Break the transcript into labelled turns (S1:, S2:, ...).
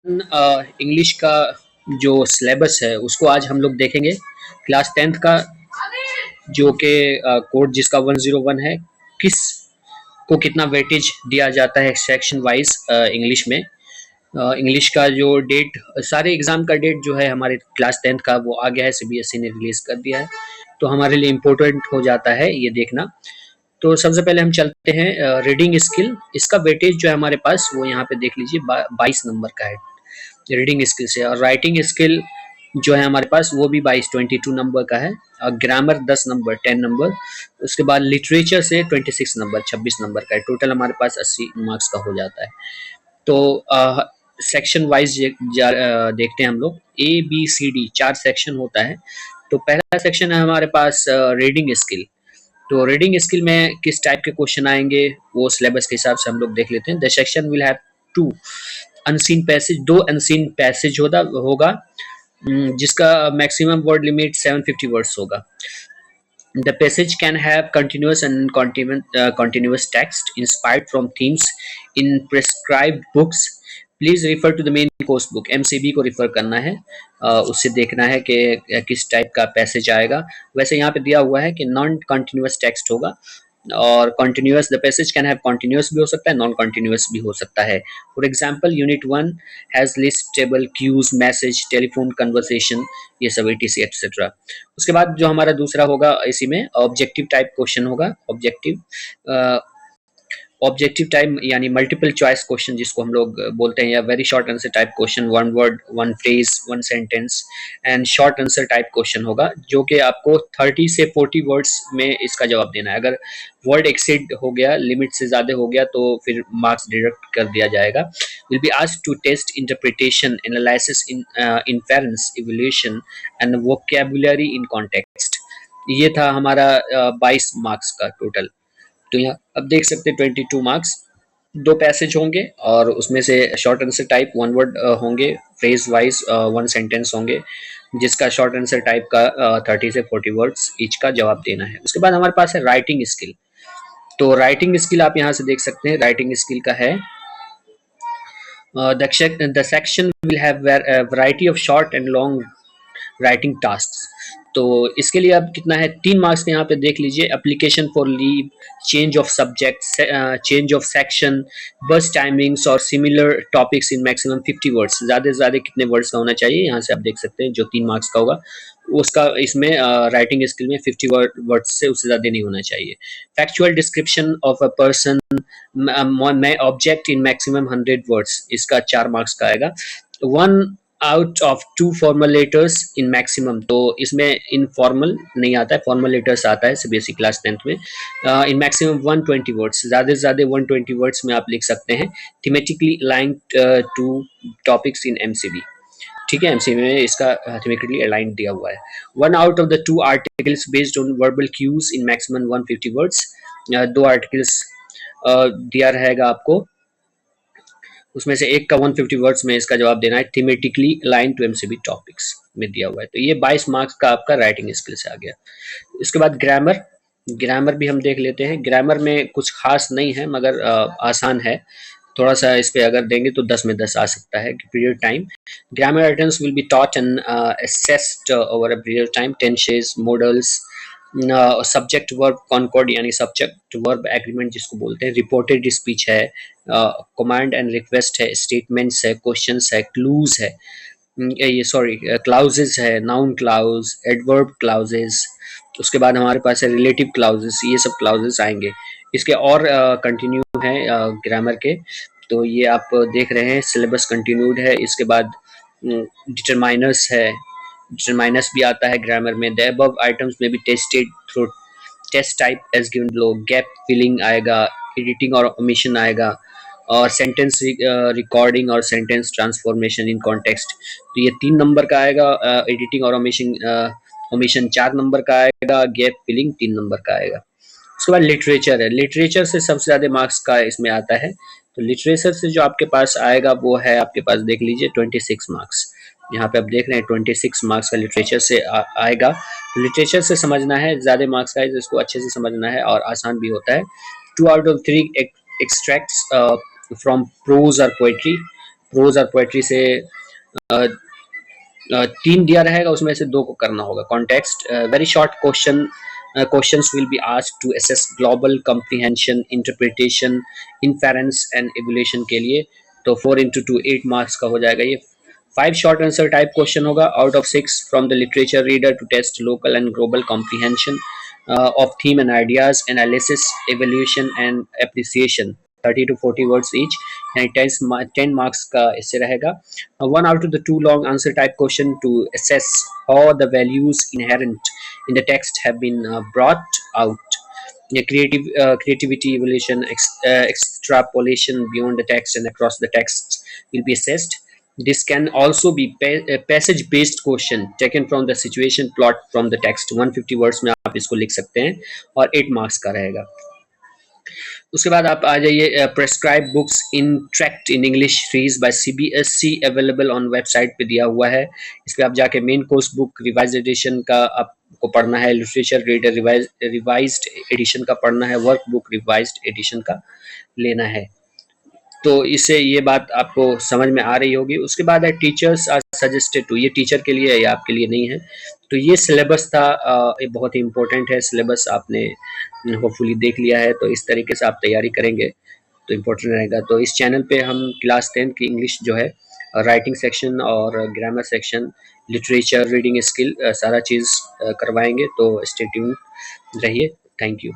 S1: English का जो syllabus है उसको आज हम लोग देखेंगे। क्लास 10th का जो कि कोड जिसका 101 है, किस को कितना वेटेज दिया जाता है सेक्शन वाइज इंग्लिश में। इंग्लिश का जो डेट, सारे एग्जाम का डेट जो है हमारे क्लास 10th का वो आ गया है, सीबीएसई ने रिलीज कर दिया है। तो हमारे लिए इम्पोर्टेंट हो जाता है ये देखना। तो सबसे पहले हम चलते हैं रीडिंग स्किल। इसका वेटेज जो है हमारे पास वो यहाँ पे देख लीजिए 22 नंबर का है रीडिंग स्किल से। और राइटिंग स्किल जो है हमारे पास वो भी 22 नंबर का है। और ग्रामर 10 नंबर 10 नंबर। उसके बाद लिटरेचर से 26 नंबर 26 नंबर का है। टोटल हमारे पास 80 मार्क्स का हो जाता है। तो सेक्शन वाइज देखते हैं हम लोग। ABCD 4 सेक्शन होता है। तो पहला सेक्शन है हमारे पास रीडिंग स्किल। तो रीडिंग स्किल में किस टाइप के क्वेश्चन आएंगे वो सिलेबस के हिसाब से हम लोग देख लेते हैं। The section will have two unseen passage, 2 unseen passage होगा जिसका मैक्सिमम वर्ड लिमिट 750 वर्ड्स होगा। The passage can have continuous and continuous text inspired from themes in prescribed books. Please refer to the main course book. MCB को refer करना है, उससे देखना है कि किस टाइप का पैसेज आएगा। वैसे यहाँ पे दिया हुआ है कि नॉन कंटिन्यूस टेक्स्ट होगा। और continuous, the passage can have continuous भी हो सकता है, नॉन कंटिन्यूस भी हो सकता है। For example unit 1 has list, table, cues, message, telephone conversation, ये सब etc एक्सेट्रा। उसके बाद जो हमारा दूसरा होगा इसी में ऑब्जेक्टिव टाइप क्वेश्चन होगा। ऑब्जेक्टिव टाइप यानी मल्टीपल चॉइस क्वेश्चन जिसको हम लोग बोलते हैं, या very short answer type question, 1 word 1 phrase 1 sentence and short answer type question होगा, जो कि आपको 30 से 40 वर्ड्स में इसका जवाब देना है। अगर वर्ड एक्सीड हो गया, लिमिट से ज्यादा हो गया, तो फिर मार्क्स डिडक्ट कर दिया जाएगा। Will be asked to test interpretation, analysis, inference, evaluation and vocabulary in context. ये था हमारा 22 मार्क्स का टोटल। तो यहाँ अब देख सकते हैं 22 मार्क्स। 2 पैसेज होंगे और उसमें से शॉर्ट आंसर टाइप 1 वर्ड होंगे, फ्रेज वाइज 1 सेंटेंस होंगे, जिसका शॉर्ट आंसर टाइप का 30 से 40 वर्ड्स ईच का जवाब देना है। उसके बाद हमारे पास है राइटिंग स्किल। तो राइटिंग स्किल आप यहाँ से देख सकते हैं, राइटिंग स्किल का है the section will have variety of short and long writing task. तो इसके लिए अब कितना है, 3 मार्क्स के यहाँ पे देख लीजिए। Application for leave, change of subject, change of section, बस टाइमिंग्स और similar topics in maximum 50 words. ज़्यादा से ज़्यादा कितने वर्ड्स का होना चाहिए, यहाँ से आप देख सकते हैं जो 3 मार्क्स का होगा उसका इसमें राइटिंग स्किल में 50 वर्ड्स से उससे ज़्यादा नहीं होना चाहिए। Factual description of a person, मैं ऑब्जेक्ट इन मैक्सिमम 100 वर्ड्स, इसका 4 मार्क्स का आएगा। 1 out of 2 formal letters in maximum, तो इसमें इनफॉर्मल नहीं आता है, फॉर्मल लेटर्स आता है सीबीएसई क्लास 10th में। इन मैक्सिमम 120 वर्ड्स, ज़्यादा से ज़्यादा 120 वर्ड्स में आप लिख सकते हैं। Thematically aligned to topics in MCB. ठीक है, एमसीबी में इसका थीमेटिकली अलाइंड दिया हुआ है। 1 out of the 2 articles based on verbal cues in maximum 150 words. 2 articles दिया रहेगा आपको, उसमें से एक का 150 वर्ड्स में इसका जवाब देना है। Thematically align to MCB topics में दिया हुआ है। तो ये 22 मार्क्स का आपका राइटिंग स्किल से आ गया। इसके बाद ग्रामर। ग्रामर भी हम देख लेते हैं। ग्रामर में कुछ खास नहीं है मगर आसान है थोड़ा सा। इस पे अगर देंगे तो 10 में 10 आ सकता है। Period time, grammar items will be taught and assessed over a period time. Tenses, modals, subject verb concord यानी सब्जेक्ट वर्ब एग्रीमेंट जिसको बोलते हैं। रिपोर्टेड स्पीच है, कमांड एंड रिक्वेस्ट है, स्टेटमेंट्स है, क्वेश्चंस है, क्लूज है, ये सॉरी क्लाउजेस है, नाउन क्लाउज, एडवर्ब क्लाउजेस। उसके बाद हमारे पास है रिलेटिव क्लाउजेस, ये सब क्लाउजेस आएंगे। इसके और कंटिन्यू है ग्रामर के, तो ये आप देख रहे हैं सिलेबस कंटिन्यूड है। इसके बाद डिटरमाइनर्स है, डिटरमाइनर्स भी आता है ग्रामर में। द अबव आइटम्स में be tested through test type as given below. Gap filling आएगा, एडिटिंग और ओमिशन आएगा, और सेंटेंस रिकॉर्डिंग और सेंटेंस ट्रांसफॉर्मेशन इन कॉन्टेक्स्ट। तो ये 3 नंबर का आएगा। एडिटिंग और ओमिशन 4 नंबर का आएगा। गैप फिलिंग 3 नंबर का आएगा। उसके बाद लिटरेचर है। लिटरेचर से सबसे ज्यादा मार्क्स का इसमें आता है। तो लिटरेचर से जो आपके पास आएगा वो है आपके पास देख लीजिए 26 मार्क्स। यहाँ पे आप देख रहे हैं 26 मार्क्स का लिटरेचर से आएगा। तो लिटरेचर से समझना है, ज्यादा मार्क्स का है जिसको अच्छे से समझना है और आसान भी होता है। 2 out of 3 extracts from prose or poetry, prose और पोएट्री से 3 दिया रहेगा, उसमें से 2 को करना होगा। Context, very short questions will be asked to assess global comprehension, interpretation, inference and evaluation के लिए। तो 4 into 2 8 मार्क्स का हो जाएगा ये। 5 short answer type question होगा, out of 6 from the literature reader to test local and global comprehension of theme and ideas, analysis, evaluation and appreciation, 30 to 40 words each, यानी 10 marks का इससे रहेगा। 1 out of the 2 long answer type question to assess how the values inherent in the text have been brought out. Yeah, creativity, evaluation, extrapolation beyond the text and across the text will be assessed. This can also be a passage based question taken from the situation plot from the text। 150 words में आप इसको लिख सकते हैं और 8 marks का रहेगा। उसके बाद आप आ जाइए, prescribe books interact in English series by CBSE, available on website पे दिया हुआ है। इस पे आप जाके main course book revise edition का आपको पढ़ना है, लिटरेचर रीडर रिवाइज्ड एडिशन का पढ़ना है, वर्क बुक रिवाइज्ड एडिशन का लेना है। तो इससे ये बात आपको समझ में आ रही होगी। उसके बाद है टीचर्स आर सजेस्टेड टू, ये टीचर के लिए है, ये आपके लिए नहीं है। तो ये सिलेबस था, ये बहुत ही इंपॉर्टेंट है। सिलेबस आपने होपफुली देख लिया है, तो इस तरीके से आप तैयारी करेंगे तो इम्पोर्टेंट रहेगा। तो इस चैनल पे हम क्लास 10 की इंग्लिश जो है, राइटिंग सेक्शन और grammar section, literature, reading skill, सारा चीज़ करवाएंगे। तो स्टे ट्यून रहिए। Thank you.